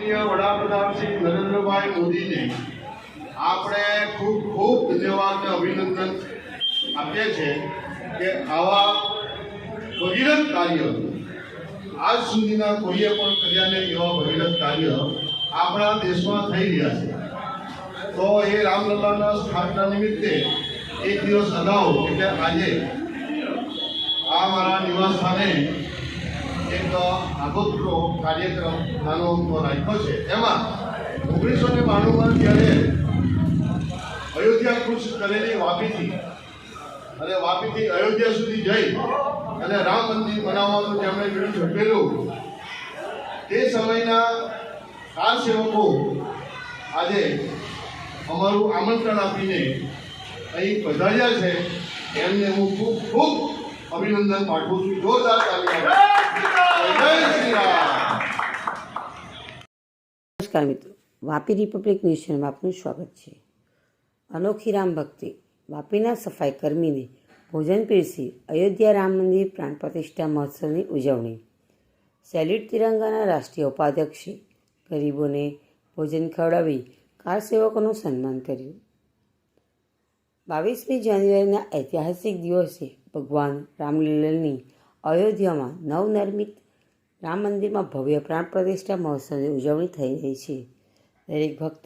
માનનીય વડાપ્રધાન શ્રી નરેન્દ્રભાઈ મોદીને આપણે ખૂબ ખૂબ ધન્યવાદ અને અભિનંદન આપીએ છીએ કે આવા ભગીરથ કાર્ય આજ સુધીના કોઈએ પણ કર્યા નહીં એવા ભગીરથ કાર્ય આપણા દેશમાં થઈ રહ્યા છે। તો એ રામલલ્લાના સ્થાપના નિમિત્તે એક દિવસ અગાઉ એટલે આજે આ મારા નિવાસ સ્થાને એક આગોતરો કાર્યક્રમ નાનો રાખ્યો છે। એમાં 1992માં જ્યારે અયોધ્યા કૂચ કરેલી વાપીથી અને વાપીથી અયોધ્યા સુધી જઈ અને રામ મંદિર બનાવવાનું જેમણે બીડું ઝડપેલું તે સમયના કાર સેવકો આજે અમારું આમંત્રણ આપીને અહીં પધાર્યા છે। એમને હું ખૂબ ખૂબ અભિનંદન પાઠવું છું। જોરદાર તાળી આપો। જય શ્રી રામ। નમસ્કાર મિત્રો, વાપી રિપબ્લિક ન્યૂઝ ચેનલમાં આપનું સ્વાગત છે। અનોખી રામ ભક્તિ, વાપીના સફાઈ કર્મીને ભોજન પીરસી અયોધ્યા રામ મંદિર પ્રાણ પ્રતિષ્ઠા મહોત્સવની ઉજવણી। સેલ્યુટ તિરંગાના રાષ્ટ્રીય ઉપાધ્યક્ષે ગરીબોને ભોજન ખવડાવી કાર સેવકોનું સન્માન કર્યું। 22મી જાન્યુઆરીના ઐતિહાસિક દિવસે ભગવાન રામલલ્લાની અયોધ્યામાં નવનિર્મિત રામ મંદિરમાં ભવ્ય પ્રાણ પ્રતિષ્ઠા મહોત્સવની ઉજવણી થઈ રહી છે। દરેક ભક્ત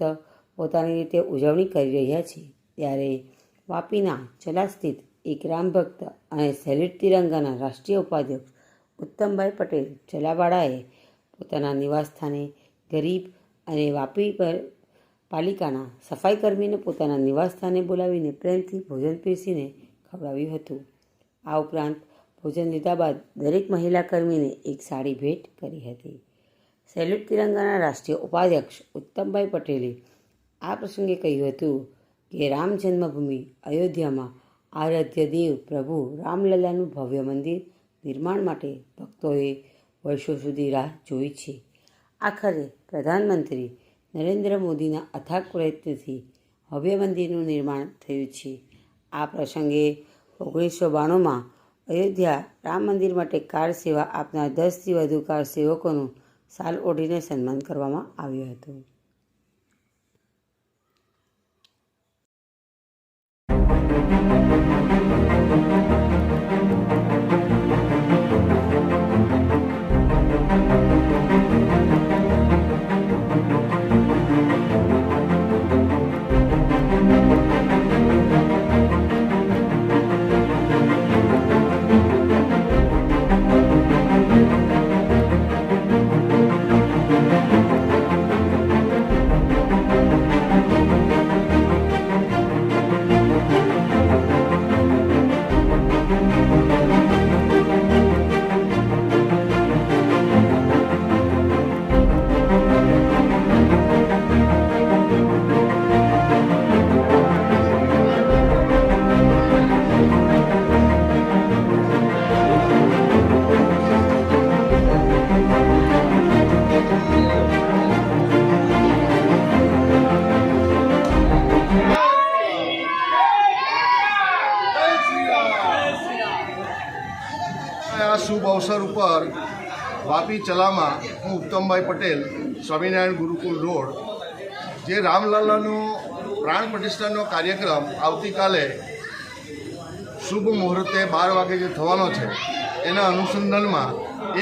પોતાની રીતે ઉજવણી કરી રહ્યા છે। ત્યારે વાપીના ચલા સ્થિત એક રામ ભક્ત અને સેલ્યુટ તિરંગાના રાષ્ટ્રીય ઉપાધ્યક્ષ ઉત્તમભાઈ પટેલ ચલાવાળાએ પોતાના નિવાસસ્થાને ગરીબ અને વાપી પાલિકાના સફાઈ કર્મીને પોતાના નિવાસસ્થાને બોલાવીને પ્રેમથી ભોજન પીરસીને ખવડાવ્યું હતું। આ ઉપરાંત ભોજન લીધા બાદ દરેક મહિલા કર્મીને એક સાડી ભેટ કરી હતી। સેલ્યુટ તિરંગાના રાષ્ટ્રીય ઉપાધ્યક્ષ ઉત્તમભાઈ પટેલે આ પ્રસંગે કહ્યું હતું કે રામ જન્મભૂમિ અયોધ્યામાં આરાધ્ય દેવ પ્રભુ રામલલ્લાનું ભવ્ય મંદિર નિર્માણ માટે ભક્તોએ વર્ષો સુધી રાહ જોઈ છે। આખરે પ્રધાનમંત્રી નરેન્દ્ર મોદીના અથાગ પ્રયત્નથી ભવ્ય મંદિરનું નિર્માણ થયું છે। આ પ્રસંગે 1992માં અયોધ્યા રામ મંદિર માટે કાર સેવા આપનાર 10થી વધુ કાર સેવકોનું શાલ ઓઢીને સન્માન કરવામાં આવ્યું હતું। આ શુભ અવસર ઉપર વાપી ચલામાં હું ઉત્તમભાઈ પટેલ, સ્વામિનારાયણ ગુરુકુળ રોડ, જે રામલલ્લાનો પ્રાણ પ્રતિષ્ઠાનો કાર્યક્રમ આવતીકાલે શુભ મુહૂર્તે 12 વાગે જે થવાનો છે એના અનુસંધાનમાં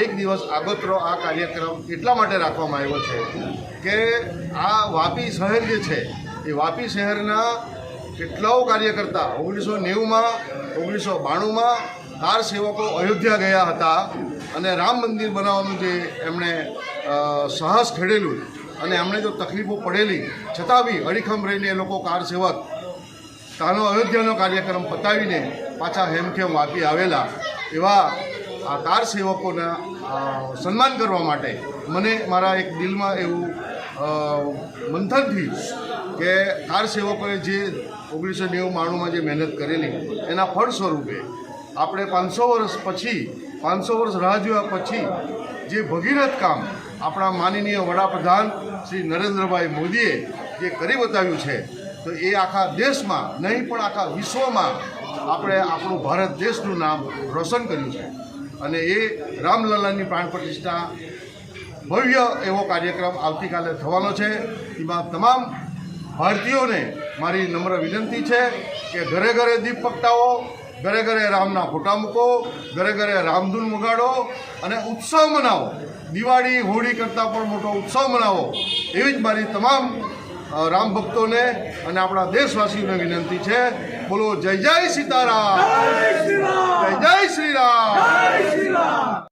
એક દિવસ આગોતરો આ કાર્યક્રમ એટલા માટે રાખવામાં આવ્યો છે કે આ વાપી શહેર જે છે એ વાપી શહેરના કેટલાઓ કાર્યકર્તા 1990માં 1992માં કાર સેવકો અયોધ્યા ગયા હતા અને રામ મંદિર બનાવવાનું જે એમણે સાહસ ખેડેલું અને એમણે જો તકલીફો પડેલી છતાં બી અડીખમ રહીને એ લોકો કાર સેવક તાનો અયોધ્યાનો કાર્યક્રમ પતાવીને પાછા હેમખેમ વાપી આવેલા એવા આ કાર સેવકોના સન્માન કરવા માટે મને મારા એક દિલમાં એવું મંથન થયું કે કાર સેવકોએ જે 1992માં જે મહેનત કરેલી એના ફળ સ્વરૂપે આપણે 500 વર્ષ રાહ જોયા પછી જે ભગીરથ કામ આપણા માનનીય વડાપ્રધાન શ્રી નરેન્દ્રભાઈ મોદીએ જે કરી બતાવ્યું છે તો એ આખા દેશમાં નહીં પણ આખા વિશ્વમાં આપણે આપણું ભારત દેશનું નામ રોશન કર્યું છે અને એ રામલલ્લાની પ્રાણ પ્રતિષ્ઠા ભવ્ય એવો કાર્યક્રમ આવતીકાલે થવાનો છે. એમાં તમામ ભારતીયોને મારી નમ્ર વિનંતી છે કે ઘરે ઘરે દીપ પ્રગટાવો, ઘરે ઘરે રામના ફોટા મૂકો, ઘરે ઘરે રામધૂન વગાડો અને ઉત્સવ મનાવો. દિવાળી હોળી કરતાં પણ મોટો ઉત્સવ મનાવો એવી જ મારી તમામ રામ ભક્તોને અને આપણા દેશવાસીઓને વિનંતી છે. બોલો જય જય સીતારામ, જય જય શ્રી રામ.